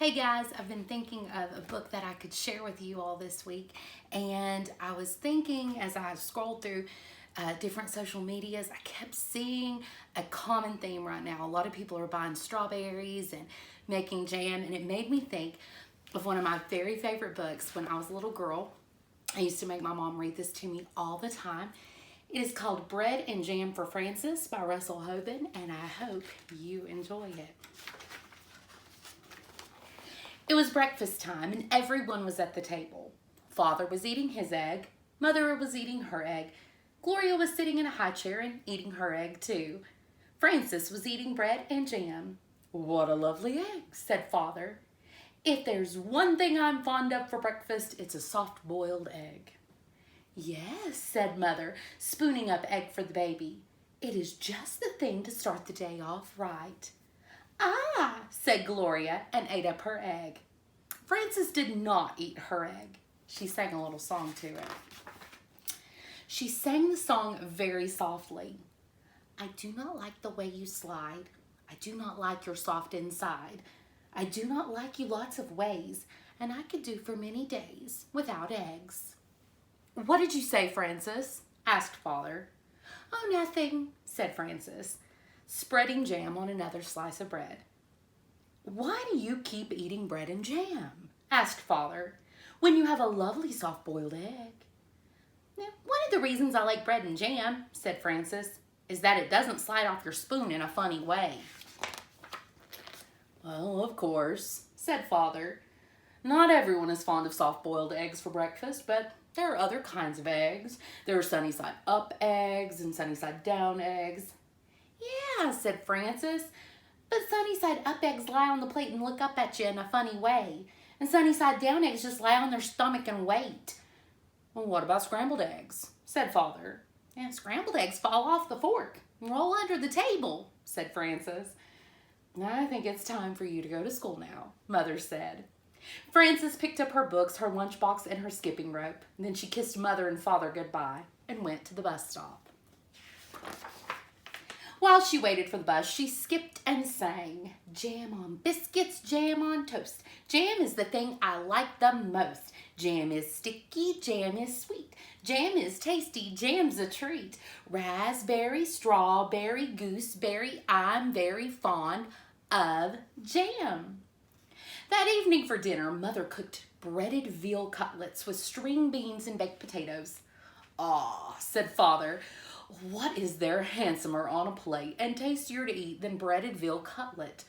Hey guys, I've been thinking of a book that I could share with you all this week, and I was thinking as I scrolled through different social medias, I kept seeing a common theme right now. A lot of people are buying strawberries and making jam, and it made me think of one of my very favorite books when I was a little girl. I used to make my mom read this to me all the time. It is called Bread and Jam for Frances by Russell Hoban, and I hope you enjoy it. It was breakfast time and everyone was at the table. Father was eating his egg. Mother was eating her egg. Gloria was sitting in a high chair and eating her egg too. Frances was eating bread and jam. "What a lovely egg," said Father. "If there's one thing I'm fond of for breakfast, it's a soft-boiled egg." "Yes," said Mother, spooning up egg for the baby. "It is just the thing to start the day off right." "Ah," said Gloria, and ate up her egg. Frances did not eat her egg. She sang a little song to it. She sang the song very softly. "I do not like the way you slide. I do not like your soft inside. I do not like you lots of ways, and I could do for many days without eggs." "What did you say, Frances?" asked Father. "Oh, nothing," said Frances, spreading jam on another slice of bread. "Why do you keep eating bread and jam?" asked Father, "when you have a lovely soft-boiled egg?" "One of the reasons I like bread and jam," said Frances, "is that it doesn't slide off your spoon in a funny way." "Well, of course," said Father. "Not everyone is fond of soft-boiled eggs for breakfast, but there are other kinds of eggs. There are sunny-side-up eggs and sunny-side-down eggs." "Yeah," said Frances, "but sunny-side-up eggs lie on the plate and look up at you in a funny way, and sunny-side-down eggs just lie on their stomach and wait." "Well, what about scrambled eggs?" said Father. "Yeah, scrambled eggs fall off the fork and roll under the table," said Frances. "I think it's time for you to go to school now," Mother said. Frances picked up her books, her lunchbox, and her skipping rope. Then she kissed Mother and Father goodbye and went to the bus stop. While she waited for the bus, she skipped and sang, "Jam on biscuits, jam on toast. Jam is the thing I like the most. Jam is sticky, jam is sweet. Jam is tasty, jam's a treat. Raspberry, strawberry, gooseberry, I'm very fond of jam." That evening for dinner, Mother cooked breaded veal cutlets with string beans and baked potatoes. "Ah," said Father, "what is there handsomer on a plate and tastier to eat than breaded veal cutlet?"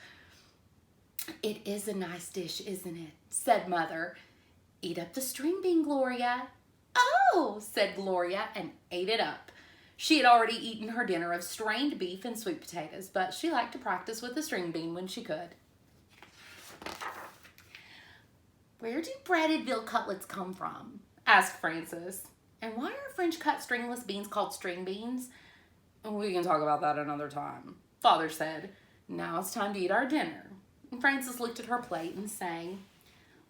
"It is a nice dish, isn't it?" said Mother. "Eat up the string bean, Gloria." "Oh," said Gloria, and ate it up. She had already eaten her dinner of strained beef and sweet potatoes, but she liked to practice with the string bean when she could. "Where do breaded veal cutlets come from?" asked Frances. "And why are French cut stringless beans called string beans?" "We can talk about that another time," Father said. "Now it's time to eat our dinner." And Frances looked at her plate and sang,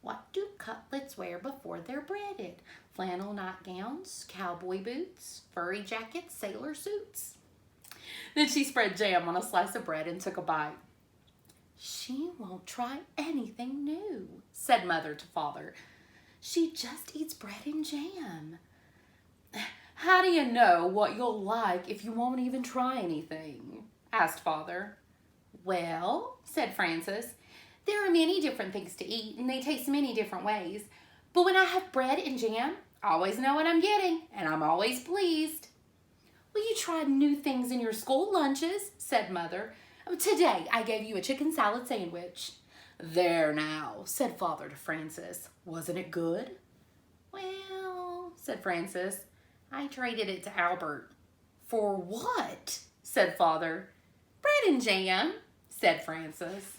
"What do cutlets wear before they're breaded? Flannel nightgowns, cowboy boots, furry jackets, sailor suits." Then she spread jam on a slice of bread and took a bite. "She won't try anything new," said Mother to Father. "She just eats bread and jam." "How do you know what you'll like if you won't even try anything?" asked Father. "Well," said Frances, "there are many different things to eat and they taste many different ways. But when I have bread and jam, I always know what I'm getting and I'm always pleased." "Well, you tried new things in your school lunches," said Mother. "Today I gave you a chicken salad sandwich." "There now," said Father to Frances. "Wasn't it good?" "Well," said Frances, "I traded it to Albert." "For what?" said Father. "Bread and jam," said Frances.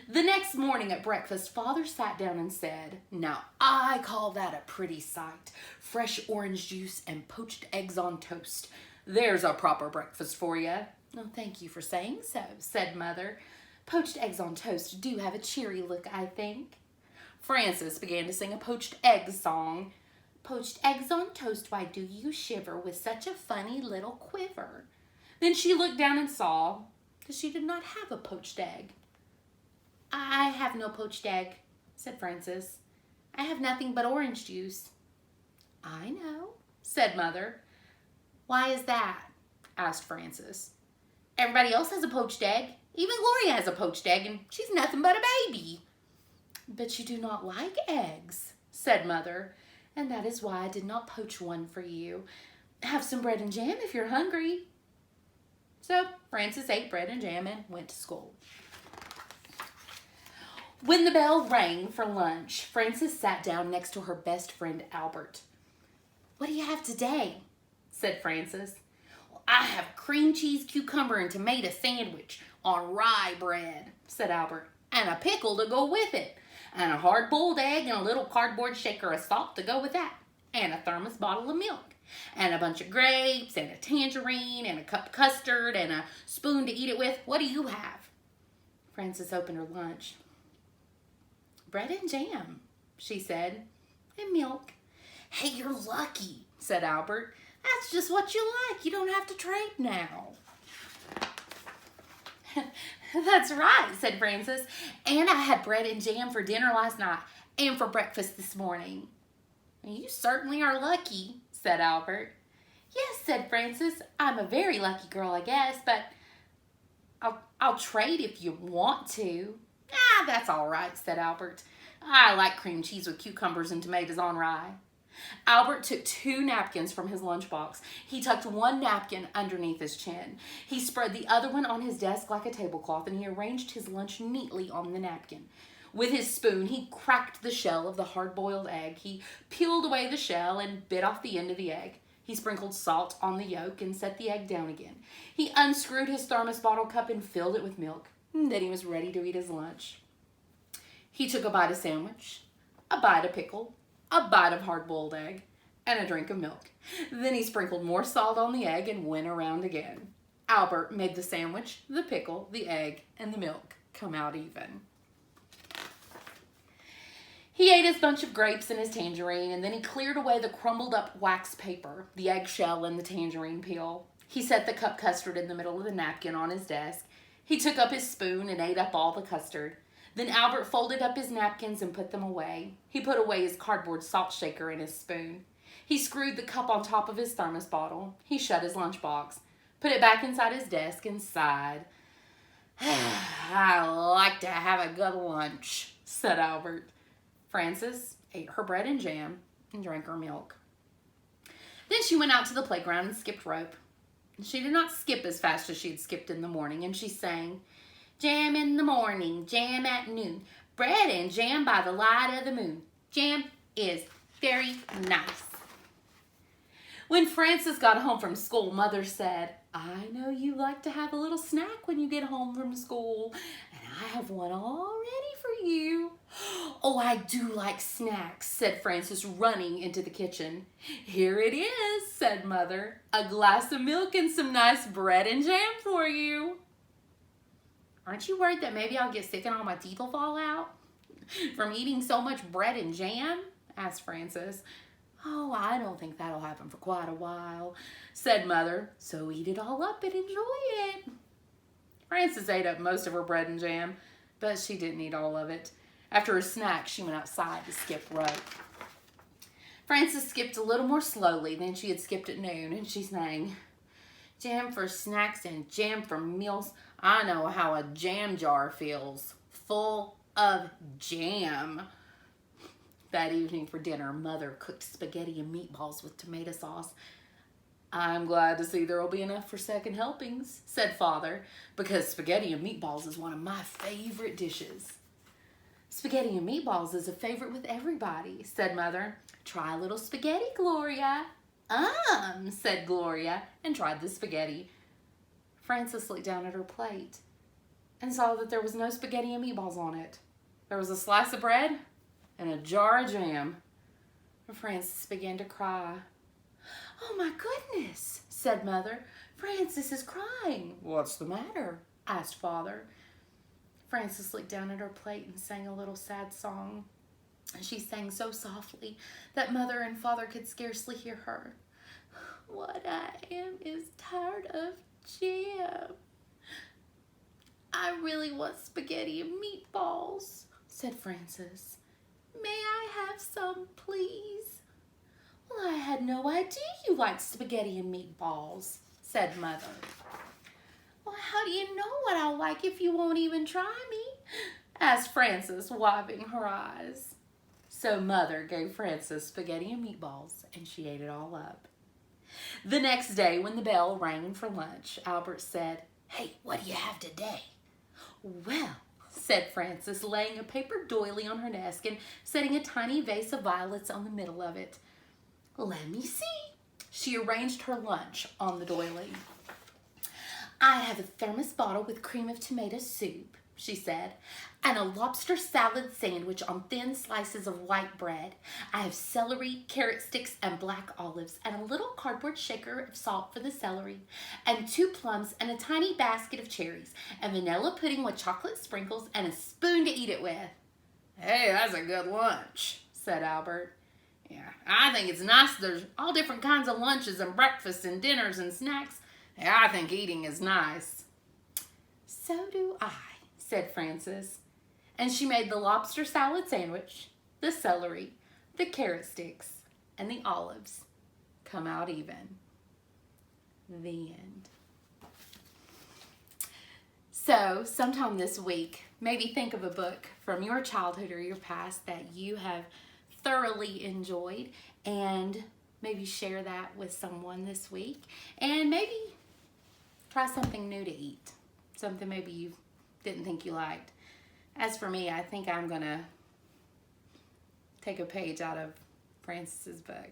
The next morning at breakfast, Father sat down and said, "Now I call that a pretty sight. Fresh orange juice and poached eggs on toast. There's a proper breakfast for you." "Oh, thank you for saying so," said Mother. "Poached eggs on toast do have a cheery look, I think." Frances began to sing a poached egg song. "Poached eggs on toast, why do you shiver with such a funny little quiver?" Then she looked down and saw that she did not have a poached egg. I have no poached egg, said Frances. I have nothing but orange juice. I know, said Mother. Why is that? Asked Frances. Everybody else has a poached egg. Even Gloria has a poached egg, and she's nothing but a baby. But you do not like eggs, said Mother, and that is why I did not poach one for you. Have some bread and jam if you're hungry. So Frances ate bread and jam and went to school. When the bell rang for lunch, Frances sat down next to her best friend Albert. What do you have today? Said Frances. I have cream cheese, cucumber, and tomato sandwich on rye bread, said Albert, and a pickle to go with it, and a hard-boiled egg and a little cardboard shaker of salt to go with that, and a thermos bottle of milk, and a bunch of grapes, and a tangerine, and a cup of custard, and a spoon to eat it with. What do you have? Frances opened her lunch. Bread and jam, she said, and milk. Hey, you're lucky, said Albert. That's just what you like. You don't have to trade now. That's right, said Frances. And I had bread and jam for dinner last night and for breakfast this morning. You certainly are lucky, said Albert. Yes, said Frances. I'm a very lucky girl, I guess, but I'll trade if you want to. That's all right, said Albert. I like cream cheese with cucumbers and tomatoes on rye. Albert took 2 napkins from his lunchbox. He tucked one napkin underneath his chin. He spread the other one on his desk like a tablecloth, and he arranged his lunch neatly on the napkin. With his spoon, he cracked the shell of the hard-boiled egg. He peeled away the shell and bit off the end of the egg. He sprinkled salt on the yolk and set the egg down again. He unscrewed his thermos bottle cup and filled it with milk. Then he was ready to eat his lunch. He took a bite of sandwich, a bite of pickle, a bite of hard-boiled egg, and a drink of milk. Then he sprinkled more salt on the egg and went around again. Albert made the sandwich, the pickle, the egg, and the milk come out even. He ate his bunch of grapes and his tangerine, and then he cleared away the crumbled up wax paper, the eggshell, and the tangerine peel. He set the cup custard in the middle of the napkin on his desk. He took up his spoon and ate up all the custard. Then Albert folded up his napkins and put them away. He put away his cardboard salt shaker and his spoon. He screwed the cup on top of his thermos bottle. He shut his lunchbox, put it back inside his desk, and sighed. I like to have a good lunch, said Albert. Frances ate her bread and jam and drank her milk. Then she went out to the playground and skipped rope. She did not skip as fast as she had skipped in the morning, and she sang, Jam in the morning, jam at noon, bread and jam by the light of the moon. Jam is very nice. When Frances got home from school, Mother said, I know you like to have a little snack when you get home from school, and I have one all ready for you. Oh, I do like snacks, said Frances, running into the kitchen. Here it is, said Mother, a glass of milk and some nice bread and jam for you. Aren't you worried that maybe I'll get sick and all my teeth will fall out from eating so much bread and jam? Asked Frances. Oh, I don't think that'll happen for quite a while, said Mother. So eat it all up and enjoy it. Frances ate up most of her bread and jam, but she didn't eat all of it. After her snack, she went outside to skip rope. Frances skipped a little more slowly than she had skipped at noon, and she sang, Jam for snacks and jam for meals. I know how a jam jar feels, full of jam. That evening for dinner, Mother cooked spaghetti and meatballs with tomato sauce. I'm glad to see there will be enough for second helpings, said Father, because spaghetti and meatballs is one of my favorite dishes. Spaghetti and meatballs is a favorite with everybody, said Mother. Try a little spaghetti, Gloria. Said Gloria, and tried the spaghetti. Frances looked down at her plate and saw that there was no spaghetti and meatballs on it. There was a slice of bread and a jar of jam. Frances began to cry. Oh my goodness, said Mother. Frances is crying. What's the matter? Asked Father. Frances looked down at her plate and sang a little sad song. She sang so softly that Mother and Father could scarcely hear her. What I am is tired of jam. I really want spaghetti and meatballs, said Frances. May I have some, please? Well, I had no idea you liked spaghetti and meatballs, said Mother. Well, how do you know what I'll like if you won't even try me? Asked Frances, wiping her eyes. So Mother gave Frances spaghetti and meatballs, and she ate it all up. The next day, when the bell rang for lunch, Albert said, Hey, what do you have today? Well, said Frances, laying a paper doily on her desk and setting a tiny vase of violets on the middle of it. Let me see. She arranged her lunch on the doily. I have a thermos bottle with cream of tomato soup, she said, and a lobster salad sandwich on thin slices of white bread. I have celery, carrot sticks, and black olives, and a little cardboard shaker of salt for the celery, and 2 plums, and a tiny basket of cherries, and vanilla pudding with chocolate sprinkles, and a spoon to eat it with. Hey, that's a good lunch, said Albert. Yeah, I think it's nice there's all different kinds of lunches and breakfasts and dinners and snacks. Yeah, I think eating is nice. So do I, said Frances. And she made the lobster salad sandwich, the celery, the carrot sticks, and the olives come out even. The end. So, sometime this week, maybe think of a book from your childhood or your past that you have thoroughly enjoyed, and maybe share that with someone this week, and maybe try something new to eat, something maybe you didn't think you liked. As for me, I think I'm gonna take a page out of Frances's book.